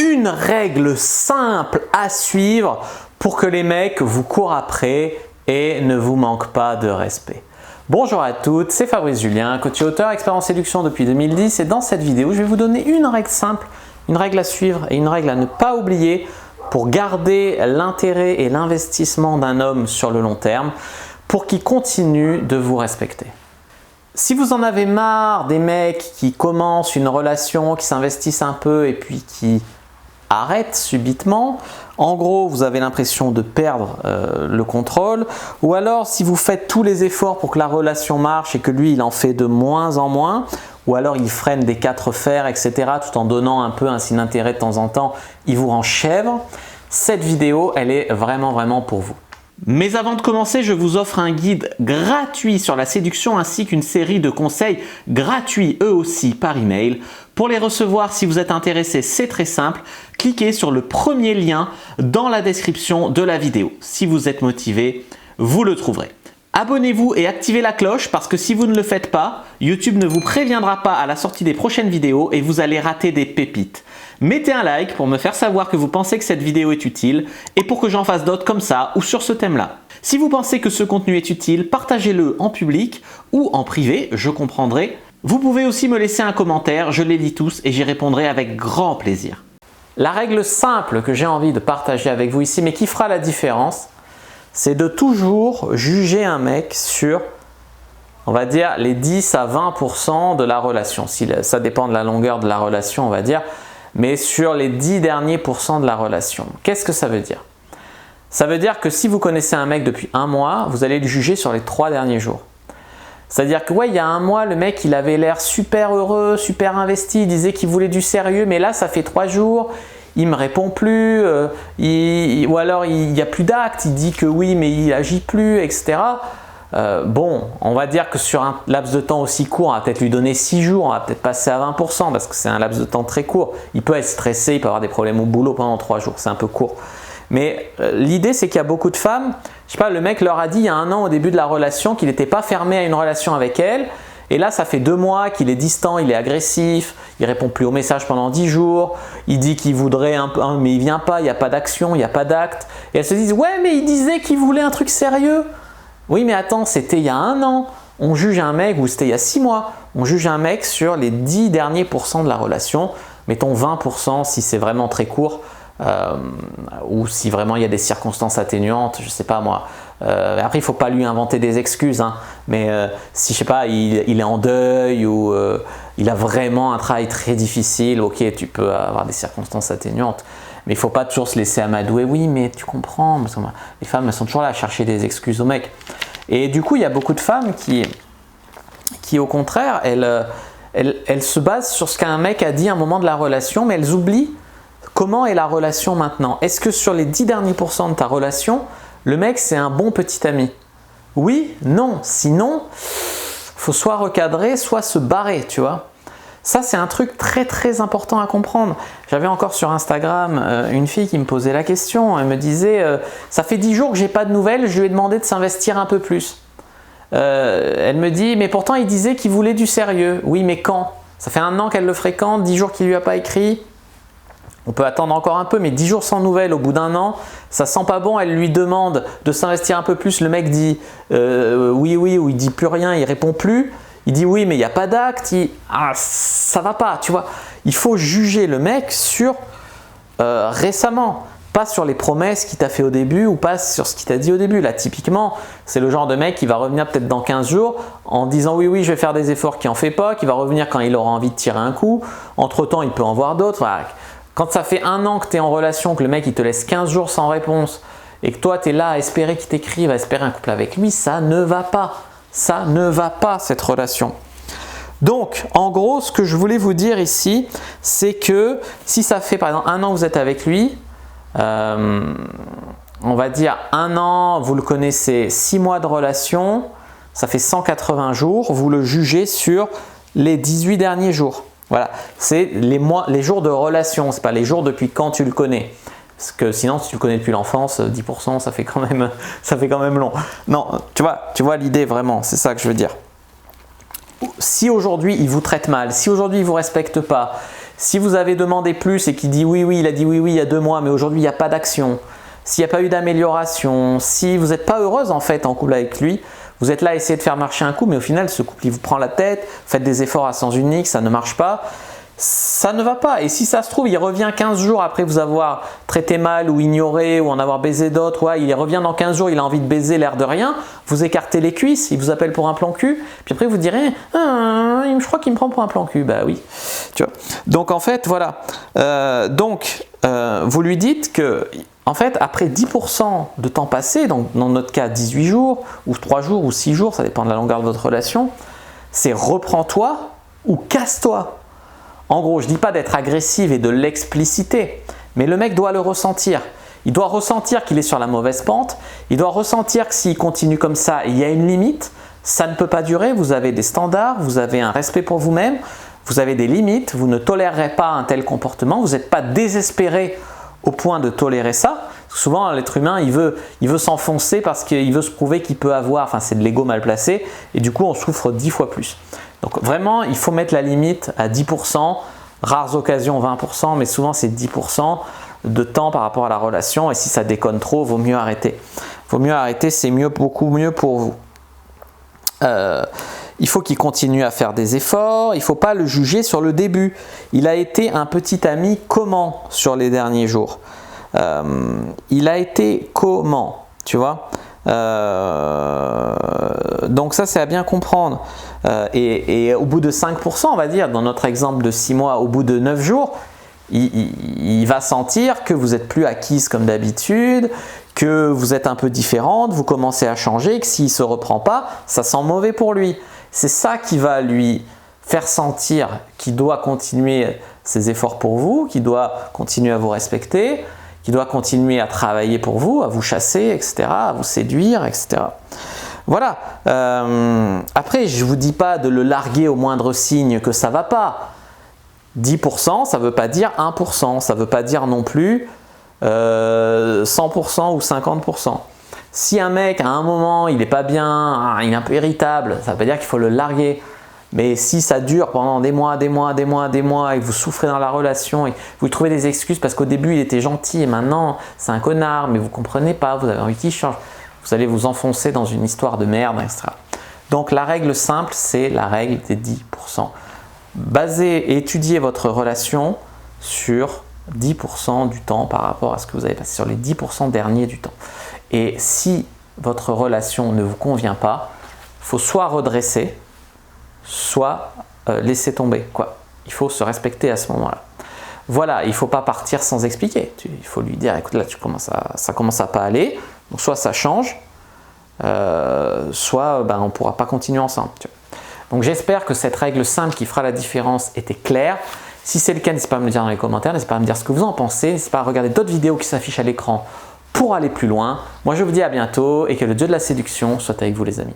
une règle simple à suivre pour que les mecs vous courent après et ne vous manquent pas de respect. Bonjour à toutes, c'est Fabrice Julien, coach et auteur, expert en séduction depuis 2010 et dans cette vidéo, je vais vous donner une règle simple, une règle à suivre et une règle à ne pas oublier pour garder l'intérêt et l'investissement d'un homme sur le long terme pour qu'il continue de vous respecter. Si vous en avez marre des mecs qui commencent une relation, qui s'investissent un peu et puis qui arrêtent subitement, en gros vous avez l'impression de perdre le contrôle, ou alors si vous faites tous les efforts pour que la relation marche et que lui il en fait de moins en moins, ou alors il freine des 4 fers, etc. tout en donnant un peu un signe d'intérêt de temps en temps, il vous rend chèvre, cette vidéo elle est vraiment pour vous. Mais avant de commencer, je vous offre un guide gratuit sur la séduction ainsi qu'une série de conseils gratuits eux aussi par email. Pour les recevoir, si vous êtes intéressé, c'est très simple. Cliquez sur le premier lien dans la description de la vidéo. Si vous êtes motivé, vous le trouverez. Abonnez-vous et activez la cloche parce que si vous ne le faites pas, YouTube ne vous préviendra pas à la sortie des prochaines vidéos et vous allez rater des pépites. Mettez un like pour me faire savoir que vous pensez que cette vidéo est utile et pour que j'en fasse d'autres comme ça ou sur ce thème-là. Si vous pensez que ce contenu est utile, partagez-le en public ou en privé, je comprendrai. Vous pouvez aussi me laisser un commentaire, je les lis tous et j'y répondrai avec grand plaisir. La règle simple que j'ai envie de partager avec vous ici, mais qui fera la différence, c'est de toujours juger un mec sur, on va dire, les 10 à 20% de la relation. Ça dépend de la longueur de la relation, on va dire, mais sur les 10 derniers pourcents de la relation. Qu'est-ce que ça veut dire? Ça veut dire que si vous connaissez un mec depuis un mois, vous allez le juger sur les 3 derniers jours. C'est-à-dire que ouais, il y a un mois, le mec il avait l'air super heureux, super investi, il disait qu'il voulait du sérieux, mais là ça fait 3 jours, il me répond plus, ou alors il n'y a plus d'actes, il dit que oui mais il agit plus, etc. Bon, on va dire que sur un laps de temps aussi court, on va peut-être lui donner 6 jours, on va peut-être passer à 20% parce que c'est un laps de temps très court. Il peut être stressé, il peut avoir des problèmes au boulot pendant 3 jours, c'est un peu court. Mais l'idée c'est qu'il y a beaucoup de femmes, je sais pas, le mec leur a dit il y a un an au début de la relation qu'il n'était pas fermé à une relation avec elle. Et là, ça fait 2 mois qu'il est distant, il est agressif, il répond plus aux messages pendant 10 jours, il dit qu'il voudrait un peu, mais il vient pas, il n'y a pas d'action, il n'y a pas d'acte. Et elles se disent ouais mais il disait qu'il voulait un truc sérieux. Oui mais attends, c'était il y a un an, on juge un mec, ou c'était il y a 6 mois, on juge un mec sur les 10 derniers pourcents de la relation, mettons 20% si c'est vraiment très court, ou si vraiment il y a des circonstances atténuantes, je sais pas moi. Après il ne faut pas lui inventer des excuses, hein, mais si je sais pas, il est en deuil ou il a vraiment un travail très difficile, ok tu peux avoir des circonstances atténuantes. Mais il ne faut pas toujours se laisser amadouer. Oui, mais tu comprends. Parce que les femmes elles sont toujours là à chercher des excuses aux mecs. Et du coup, il y a beaucoup de femmes qui au contraire, elles se basent sur ce qu'un mec a dit à un moment de la relation, mais elles oublient comment est la relation maintenant. Est-ce que sur les 10 derniers pourcents de ta relation, le mec c'est un bon petit ami? Oui, non. Sinon, il faut soit recadrer, soit se barrer, tu vois. Ça, c'est un truc très important à comprendre. J'avais encore sur Instagram une fille qui me posait la question. Elle me disait ça fait 10 jours que j'ai pas de nouvelles, je lui ai demandé de s'investir un peu plus. Elle me dit mais pourtant il disait qu'il voulait du sérieux. Oui, mais quand? Ça fait 1 an qu'elle le fréquente, 10 jours qu'il lui a pas écrit. On peut attendre encore un peu, mais 10 jours sans nouvelles au bout d'1 an, ça sent pas bon. Elle lui demande de s'investir un peu plus. Le mec dit oui, ou il dit plus rien, il répond plus. Il dit oui mais il n'y a pas d'acte, ça va pas, tu vois. Il faut juger le mec sur récemment, pas sur les promesses qu'il t'a fait au début ou pas sur ce qu'il t'a dit au début. Là typiquement, c'est le genre de mec qui va revenir peut-être dans 15 jours en disant oui je vais faire des efforts qu'il en fait pas, qui va revenir quand il aura envie de tirer un coup. Entre temps il peut en voir d'autres. Voilà. Quand ça fait 1 an que tu es en relation, que le mec il te laisse 15 jours sans réponse et que toi tu es là à espérer qu'il t'écrive, à espérer un couple avec lui, ça ne va pas. Ça ne va pas cette relation. Donc en gros ce que je voulais vous dire ici c'est que si ça fait par exemple 1 an que vous êtes avec lui, on va dire 1 an, vous le connaissez, 6 mois de relation, ça fait 180 jours, vous le jugez sur les 18 derniers jours. Voilà, c'est les jours de relation, ce n'est pas les jours depuis quand tu le connais. Parce que sinon, si tu le connais depuis l'enfance, 10%, ça fait quand même long. Non, tu vois l'idée vraiment, c'est ça que je veux dire. Si aujourd'hui, il vous traite mal, si aujourd'hui, il ne vous respecte pas, Si vous avez demandé plus et qu'il dit oui, il a dit oui il y a 2 mois, mais aujourd'hui il n'y a pas d'action, s'il n'y a pas eu d'amélioration, si vous n'êtes pas heureuse en fait en couple avec lui, vous êtes là à essayer de faire marcher un couple, mais au final ce couple il vous prend la tête, vous faites des efforts à sens unique, ça ne marche pas, ça ne va pas. Et si ça se trouve, il revient 15 jours après vous avoir traité mal ou ignoré ou en avoir baisé d'autres, ouais, il revient dans 15 jours, il a envie de baiser l'air de rien, vous écartez les cuisses, il vous appelle pour un plan cul, puis après vous direz je crois qu'il me prend pour un plan cul, bah oui. Tu vois. Donc en fait, voilà. Vous lui dites que en fait, après 10% de temps passé, donc dans notre cas 18 jours, ou 3 jours, ou 6 jours, ça dépend de la longueur de votre relation, c'est reprends-toi ou casse-toi. En gros, je ne dis pas d'être agressive et de l'expliciter, mais le mec doit le ressentir. Il doit ressentir qu'il est sur la mauvaise pente, il doit ressentir que s'il continue comme ça, il y a une limite, ça ne peut pas durer, vous avez des standards, vous avez un respect pour vous-même, vous avez des limites, vous ne tolérerez pas un tel comportement, vous n'êtes pas désespéré au point de tolérer ça. Souvent, l'être humain, il veut s'enfoncer parce qu'il veut se prouver qu'il peut avoir, enfin c'est de l'ego mal placé, et du coup on souffre 10 fois plus. Donc vraiment, il faut mettre la limite à 10%, rares occasions 20%, mais souvent c'est 10% de temps par rapport à la relation, et si ça déconne trop, vaut mieux arrêter. Vaut mieux arrêter, c'est mieux, beaucoup mieux pour vous. Il faut qu'il continue à faire des efforts, il ne faut pas le juger sur le début. Il a été un petit ami comment sur les derniers jours? Il a été comment? Tu vois? Donc ça c'est à bien comprendre. Et au bout de 5%, on va dire, dans notre exemple de 6 mois, au bout de 9 jours, il va sentir que vous n'êtes plus acquise comme d'habitude, que vous êtes un peu différente, vous commencez à changer, que s'il ne se reprend pas, ça sent mauvais pour lui. C'est ça qui va lui faire sentir qu'il doit continuer ses efforts pour vous, qu'il doit continuer à vous respecter, qu'il doit continuer à travailler pour vous, à vous chasser, etc., à vous séduire, etc. Voilà. Après, je ne vous dis pas de le larguer au moindre signe que ça ne va pas. 10%, ça ne veut pas dire 1%, ça ne veut pas dire non plus 100% ou 50%. Si un mec, à un moment, il n'est pas bien, il est un peu irritable, ça ne veut pas dire qu'il faut le larguer. Mais si ça dure pendant des mois, et que vous souffrez dans la relation et vous trouvez des excuses parce qu'au début il était gentil et maintenant c'est un connard, mais vous ne comprenez pas, vous avez envie qu'il change, vous allez vous enfoncer dans une histoire de merde, etc. Donc la règle simple, c'est la règle des 10%. Basez et étudiez votre relation sur 10% du temps par rapport à ce que vous avez passé, sur les 10% derniers du temps. Et si votre relation ne vous convient pas, il faut soit redresser, soit laisser tomber, quoi. Il faut se respecter à ce moment-là. Voilà, il ne faut pas partir sans expliquer. Il faut lui dire, écoute, là, ça commence à pas aller. Donc, soit ça change, soit on ne pourra pas continuer ensemble. Tu vois. Donc, j'espère que cette règle simple qui fera la différence était claire. Si c'est le cas, n'hésitez pas à me le dire dans les commentaires, n'hésitez pas à me dire ce que vous en pensez, n'hésitez pas à regarder d'autres vidéos qui s'affichent à l'écran pour aller plus loin. Moi, je vous dis à bientôt et que le dieu de la séduction soit avec vous, les amis.